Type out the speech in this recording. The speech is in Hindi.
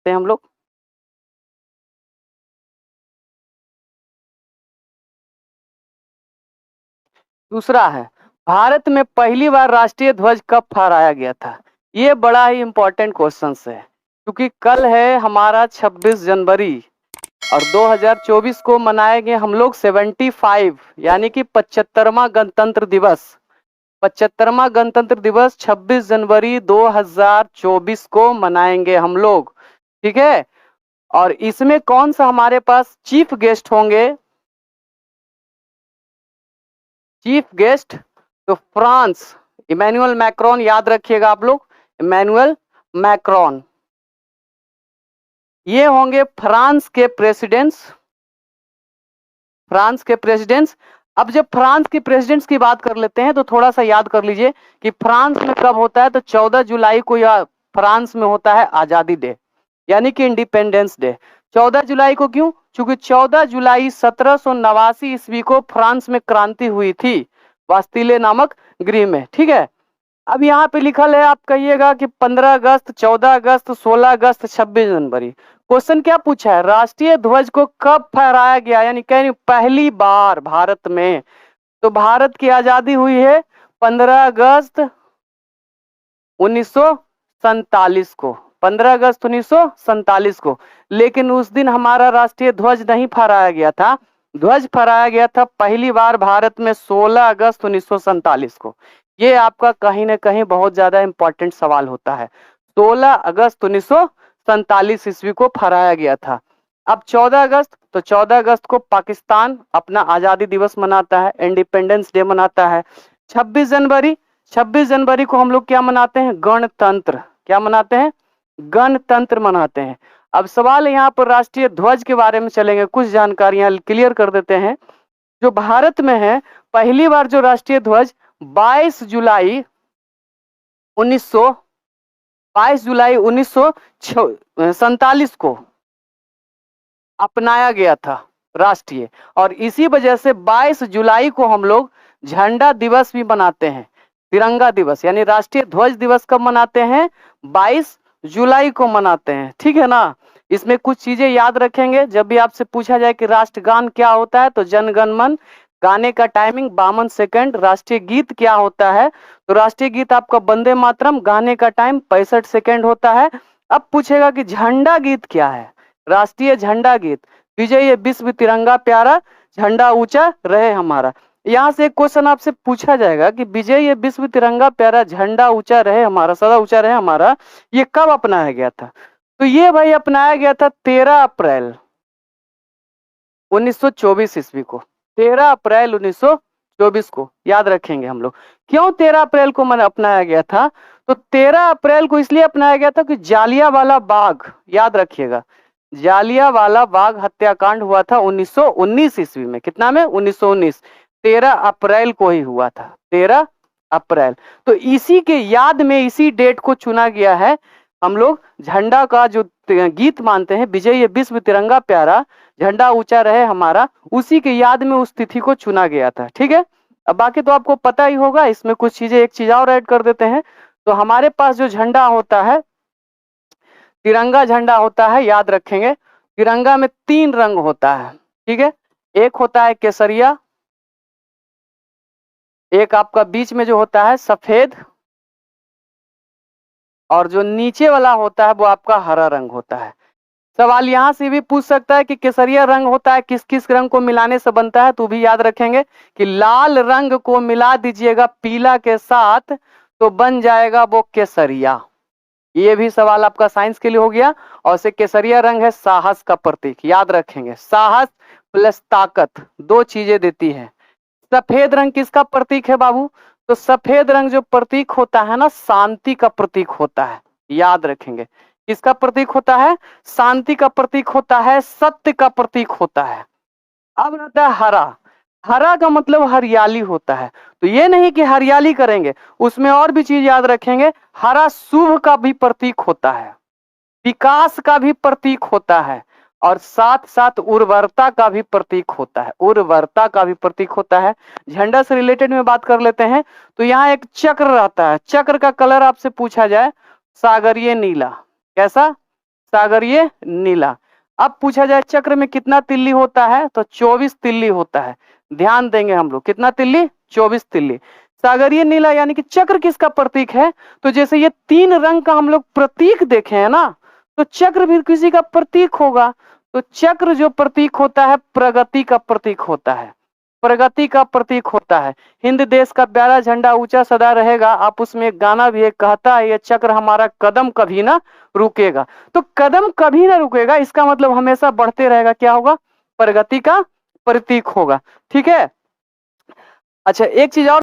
देखते हैं हम लोग। दूसरा है, भारत में पहली बार राष्ट्रीय ध्वज कब फहराया गया था। ये बड़ा ही इंपॉर्टेंट क्वेश्चन है, क्योंकि कल है हमारा 26 जनवरी और 2024 को मनाएंगे हम लोग 75 यानी कि 75वां गणतंत्र दिवस। 75वां गणतंत्र दिवस 26 जनवरी 2024 को मनाएंगे हम लोग, ठीक है। और इसमें कौन सा हमारे पास चीफ गेस्ट होंगे? चीफ गेस्ट तो फ्रांस, इमैनुअल मैक्रोन, याद रखिएगा आप लोग, इमैनुअल मैक्रोन, ये होंगे फ्रांस के प्रेसिडेंट्स। फ्रांस के प्रेसिडेंट्स। अब जब फ्रांस के प्रेसिडेंट्स की बात कर लेते हैं तो थोड़ा सा याद कर लीजिए कि फ्रांस में कब होता है, तो 14 जुलाई को या फ्रांस में होता है आजादी डे, यानी कि इंडिपेंडेंस डे। 14 जुलाई को क्यों? क्योंकि 14 जुलाई 1789 ईस्वी को फ्रांस में क्रांति हुई थी बास्तिले नामक गृह में, ठीक है। अब यहाँ पे लिखल है, आप कहिएगा कि 15 अगस्त, 14 अगस्त, 16 अगस्त, 26 जनवरी। क्वेश्चन क्या पूछा है? राष्ट्रीय ध्वज को कब फहराया गया, यानी कहीं पहली बार भारत में। तो भारत की आजादी हुई है 15 अगस्त 1947 को, 15 अगस्त 1947 को। लेकिन उस दिन हमारा राष्ट्रीय ध्वज नहीं फहराया गया था। ध्वज फहराया गया था पहली बार भारत में 16 अगस्त 1947 को। ये आपका कहीं ना कहीं बहुत ज्यादा इंपॉर्टेंट सवाल होता है। 16 अगस्त 1947 ईस्वी को फहराया गया था। अब 14 अगस्त, तो 14 अगस्त को पाकिस्तान अपना आजादी दिवस मनाता है, इंडिपेंडेंस डे मनाता है। 26 जनवरी, 26 जनवरी को हम लोग क्या मनाते हैं? गणतंत्र। क्या मनाते हैं? गणतंत्र मनाते हैं। अब सवाल यहाँ पर राष्ट्रीय ध्वज के बारे में चलेंगे, कुछ जानकारियां क्लियर कर देते हैं। जो भारत में है पहली बार जो राष्ट्रीय ध्वज 22 जुलाई 1947 को अपनाया गया था राष्ट्रीय, और इसी वजह से 22 जुलाई को हम लोग झंडा दिवस भी मनाते हैं, तिरंगा दिवस, यानी राष्ट्रीय ध्वज दिवस कब मनाते हैं? 22 जुलाई को मनाते हैं, ठीक है ना। इसमें कुछ चीजें याद रखेंगे, जब भी आपसे पूछा जाए कि राष्ट्रगान क्या होता है, तो जन गण मन गाने का टाइमिंग 52 सेकंड। राष्ट्रीय गीत क्या होता है? तो राष्ट्रीय गीत आपका वंदे मातरम, गाने का टाइम 65 सेकंड होता है। अब पूछेगा कि झंडा गीत क्या है? राष्ट्रीय झंडा गीत, विजय विश्व तिरंगा प्यारा, झंडा ऊंचा रहे हमारा। यहाँ से एक क्वेश्चन आपसे पूछा जाएगा कि विजय विश्व तिरंगा प्यारा, झंडा ऊंचा रहे हमारा, सदा ऊंचा रहे हमारा, ये कब अपनाया गया था? तो ये भाई अपनाया गया था 13 अप्रैल 1924 ईस्वी को। 13 अप्रैल 1924 को, याद रखेंगे हम लोग। क्यों 13 अप्रैल को मैंने अपनाया गया था? तो 13 अप्रैल को इसलिए अपनाया गया था कि जालियांवाला बाग, याद रखिएगा, जालियांवाला बाग हत्याकांड हुआ था 1919 ईस्वी में। कितना में? 1919। 13 अप्रैल को ही हुआ था, 13 अप्रैल। तो इसी के याद में, इसी डेट को चुना गया है। हम लोग झंडा का जो गीत मानते हैं, विजय विश्व तिरंगा प्यारा, झंडा ऊंचा रहे हमारा, उसी के याद में उस तिथि को चुना गया था, ठीक है। अब बाकी तो आपको पता ही होगा। इसमें कुछ चीजें, एक चीज और ऐड कर देते हैं। तो हमारे पास जो झंडा होता है, तिरंगा झंडा होता है, याद रखेंगे, तिरंगा में 3 रंग होता है, ठीक है। एक होता है केसरिया, एक आपका बीच में जो होता है सफेद, और जो नीचे वाला होता है वो आपका हरा रंग होता है। सवाल यहां से भी पूछ सकता है कि केसरिया रंग होता है किस किस रंग को मिलाने से बनता है, तो भी याद रखेंगे कि लाल रंग को मिला दीजिएगा पीला के साथ तो बन जाएगा वो केसरिया। ये भी सवाल आपका साइंस के लिए हो गया। और से केसरिया रंग है साहस का प्रतीक, याद रखेंगे, साहस प्लस ताकत, 2 चीजें देती है। सफेद रंग किसका प्रतीक है बाबू? तो सफेद रंग जो प्रतीक होता है ना, शांति का प्रतीक होता है, याद रखेंगे। किसका प्रतीक होता है? शांति का प्रतीक होता है, सत्य का प्रतीक होता है। अब रहता है हरा। हरा का मतलब हरियाली होता है। तो ये नहीं कि हरियाली करेंगे, उसमें और भी चीज याद रखेंगे। हरा शुभ का भी प्रतीक होता है, विकास का भी प्रतीक होता है, और साथ साथ उर्वरता का भी प्रतीक होता है, उर्वरता का भी प्रतीक होता है। झंडा से रिलेटेड में बात कर लेते हैं। तो यहाँ एक चक्र रहता है, चक्र का कलर आपसे पूछा जाए, सागरीय नीला। कैसा? सागरीय नीला। अब पूछा जाए चक्र में कितना तिल्ली होता है, तो 24 तिल्ली होता है। ध्यान देंगे हम लोग, कितना तिल्ली, 24 तिल्ली। सागरीय नीला यानी कि चक्र किसका प्रतीक है, तो जैसे ये 3 रंग का हम लोग प्रतीक देखे हैं ना, तो चक्र भी किसी का प्रतीक होगा। तो चक्र जो प्रतीक होता है प्रगति का प्रतीक होता है, प्रगति का प्रतीक होता है। हिंद देश का प्यारा झंडा ऊंचा सदा रहेगा, आप उसमें एक गाना भी एक कहता है, ये चक्र हमारा कदम कभी ना रुकेगा। तो कदम कभी ना रुकेगा, इसका मतलब हमेशा बढ़ते रहेगा, क्या होगा, प्रगति का प्रतीक होगा। ठीक है। अच्छा, एक चीज और